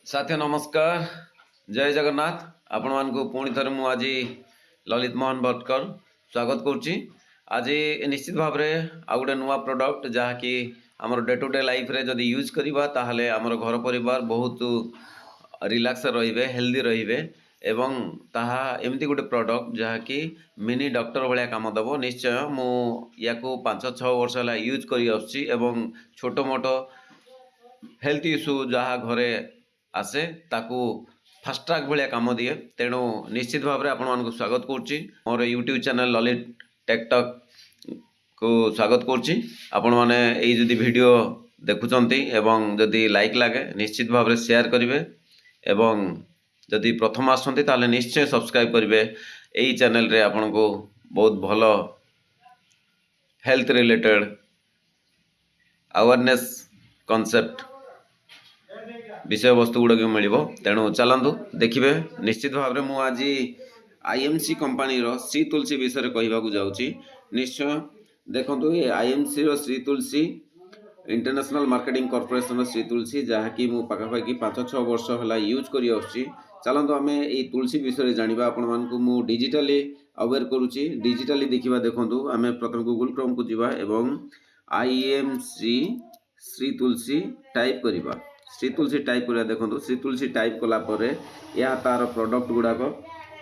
साथी नमस्कार जय जगन्नाथ आपण मानक पुणी थर मु आज ललित मोहन भटकर स्वागत करुच्ची। आज निश्चित भाव में आ गए नुआ प्रोडक्ट जहाँकि आमर डे टू डे लाइफ रे जदि यूज करवा ताहले आमर घर परिवार बहुत रिलैक्स रहिबे हेल्दी रहिबे एवं ताहा एमती गोटे प्रोडक्ट जहाँकि मिनी डॉक्टर भाया काम दब। निश्चय मु या 5-6 वर्ष है यूज करी आसुची एवं छोट मोट हेल्थ इश्यू जहाँ घरे आसे ताकू फास्ट ट्रैक भाया काम दिए। तेणु निश्चित भाव में आपण मानक स्वागत करुच्ची मोर यूट्यूब चैनल ललित टेकटक को स्वागत करुच्ची। आपण माने एई जदि वीडियो देखुचंती एवं जदि लाइक लागे निश्चित भाव में शेयर करेंगे एवं जदि प्रथम आसंती ताले निश्चय सब्सक्राइब करेंगे। एई चैनल रे आपण को बहुत भलो हेल्थ रिलेटेड अवेयरनेस कॉन्सेप्ट विषय वस्तु गुड़ाक मिल। तेणु चलतु देखिए निश्चित भाव में मुझे आज आईएमसी कंपनी रो श्री तुलसी विषय कहवाक जाऊँगी। निश्चय देखो ये आईएमसी रो श्री तुलसी इंटरनेशनल मार्केटिंग कॉर्पोरेशन श्री तुलसी जहाँकि मु पाखापाखि 5-6 वर्ष है यूज कर चलतु आम ये तुलसी विषय जाना आपण मानक मु डिजिटली अवेयर करुच्ची। डिजिटली देखा देखो आम प्रथम गूगल क्रोम को जीवा एवं आईएमसी श्री तुलसी टाइप करवा। श्री तुलसी टाइप कर देखो श्री तुलसी टाइप कलापर या तार प्रोडक्ट गुड़ाक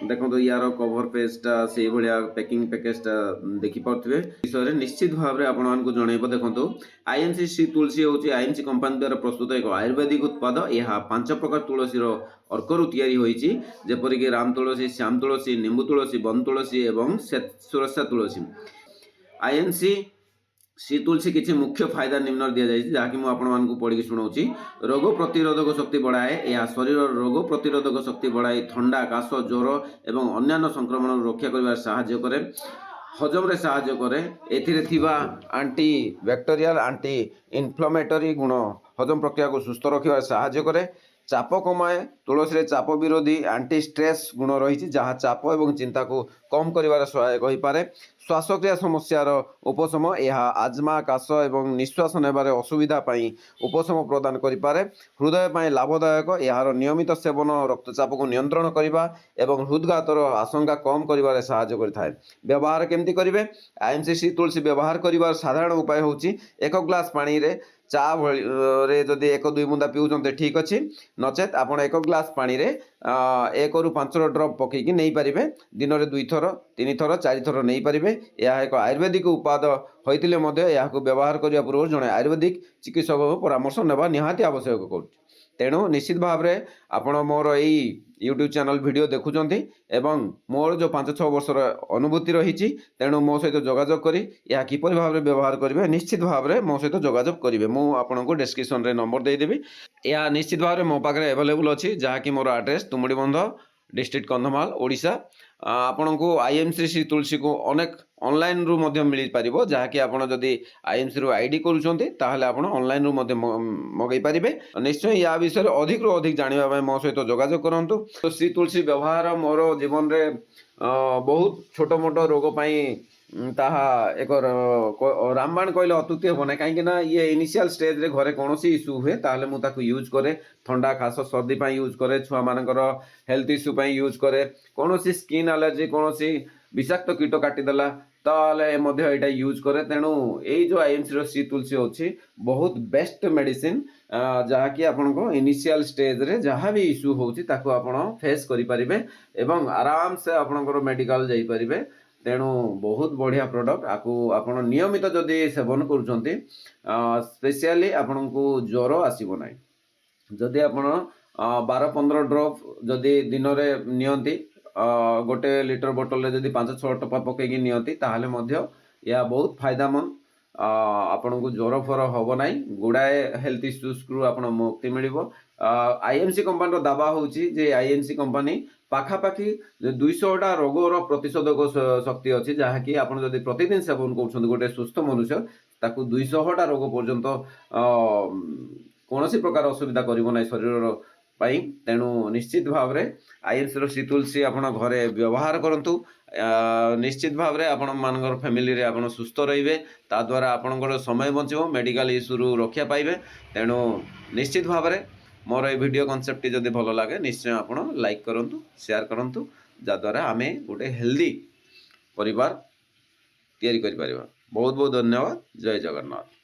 देखो यार कवर पेजटा से भाया पैकिंग पैकेजटा देखिपे विषय निश्चित भाव में आपको जनइब। देखो आईएमसी श्री तुलसी हूँ आईएमसी कंपनी द्वारा प्रस्तुत एक आयुर्वेदिक उत्पाद। यह 5 प्रकार तुलसी अर्करू जेपरिक राम तुलसी श्याम तुलसी निंबू तुलसी वन तुलसी और सुरक्षा तुलसी। आईएमसी श्री तुलसी किसी मुख्य फायदा निम्न दि जाए जहाँकि मुझे पढ़ी शुणाऊँगी। रोग प्रतिरोधक शक्ति बढ़ाए यह शरीर रोग प्रतिरोधक शक्ति बढ़ाई ठंडा काश ज्वर और अन्य संक्रमण रक्षा कर साहाय्य करे हजम रे साहाय्य करे। एथिरे थिबा आंटी बैक्टेरियल आंटी इन्फ्लेमेटरी गुण हजम प्रक्रिया को सुस्थ रखा साहाय्य करे। चाप कमाए तुलसी चाप विरोधी आंटी स्ट्रेस गुण रही जहाँ चाप और चिंता को कम कर सहायक हो पारे। श्वासक्रिया समस्यार उपशम यह आजमा काश और निश्वास नेबार असुविधा उपशम प्रदान करें। हृदय पर लाभदायक यार नियमित सेवन रक्तचाप को नियंत्रण करने और हृदघातर आशंका कम कर साहाय्य करता है। व्यवहार केमती करेंगे आईएमसी श्री तुलसी व्यवहार कर साधारण उपाय हूँ 1 ग्लास पानी रे चा रे जदि 1-2 बुंदा पिउचंते ठीक अच्छी नचेत आप 1 ग्लास पानी रे 1 ରୁ 5 ड्रप पकईकि नहीं पारे दिन में 2 थर 3 थर 4 थर नहीं पारे। यह एक आयुर्वेदिक उत्पाद होते व्यवहार करने पूर्व जड़े आयुर्वेदिक चिकित्सक परामर्श नेबा निहाती आवश्यक कर। तेणु निश्चित भाव में आपण मोर यही यूट्यूब चैनल वीडियो देखुंत एवं मोर जो 5-6 वर्षर अनुभूति रही तेणु मो सहित जोगाजोग करी या किपर भाव में व्यवहार करेंगे निश्चित भाव में मो सहित जोगाजोग करेंगे। मुझे आपको डिस्क्रिप्शन रे नंबर देदेवी या निश्चित भाव में मो पाखे एवेलेबल अच्छी जहाँकि मोर एड्रेस तुमुडीबंध डिस्ट्रिक्ट कंधमाल ओडिशा। आपण को आईएमसी श्री तुलसी को अनेक ऑनलाइन रु मध्य मिल पारिबो जहाँकि आपण जदि आईएमसी रु आईडी करूछंती ताहले आपण ऑनलाइन रु मध्य मगै पारिबे। निश्चय या विषय अधिक रु अधिक जानिबा पय मो सहित जोगाजोग करंतु। तो श्री तुलसी व्यवहार मोर जीवन रे बहुत छोट मोट रोग पई ताहा एक रामबाण कहले अत्युक्ति हे ना कहीं ये इनिशियल स्टेज रे घरे कौन इश्यू हुए ताहले मु ताकू यूज करे ठंडा खास सर्दी पाई यूज करे छुआ मानकर हेल्थ इश्यू पाई यूज करे कौन स्किन एलर्जी कौन विषाक्त कीट काटिदेला ताले यहाँ यूज करे। तेणु यही जो आईएमसी श्री तुलसी अच्छी बहुत बेस्ट मेडिसिन जहाँकि आपको इनिशियल स्टेज रे जहाँ भी इश्यू होची ताकू आपण फेस करि परिबे एवं आराम से आपणकर मेडिकल जाई परिबे। तेणु बहुत बढ़िया प्रोडक्ट आपको नियमित जदि सेवन करुँच स्पेशली आपन को ज्वर आसब ना जदि आप 12-15 ड्रप जदि दिन में नियंती 1 लीटर बोतल जदि 5-6 टपा पकईकि नियंती ताहले मध्य या बहुत फायदामंद आपन को ज्वर फर हम ना गुड़ाए हेल्थ इश्यूज रु आप मुक्ति मिल। आईएमसी कंपनी दावा होची जे आईएमसी कंपनी पाखापाखि 200टा रोगर प्रतिषेधक शक्ति अच्छी जहाँकि आप प्रतिदिन सेवन कर गोटे सुस्थ मनुष्य ताकू 200टा रोग पर्यंत कौन प्रकार असुविधा करना शरीर पाई। तेणु निश्चित भाव में आईएमसी श्री तुलसी आप घरे व्यवहार करूँ निश्चित भाव में आपण मान फैमिली आप सुस्थ रे द्वारा आपण समय बचो मेडिकल इश्यू रक्षा पाइबे। तेणु निश्चित भाव में मोर ये वीडियो कॉन्सेप्ट जदि भल लगे निश्चय आप लाइक करूँ शेयर करूँ जद्वारा आम गोटे हेल्दी परिवार तैयारी कर बहुत बहुत धन्यवाद। जय जगन्नाथ।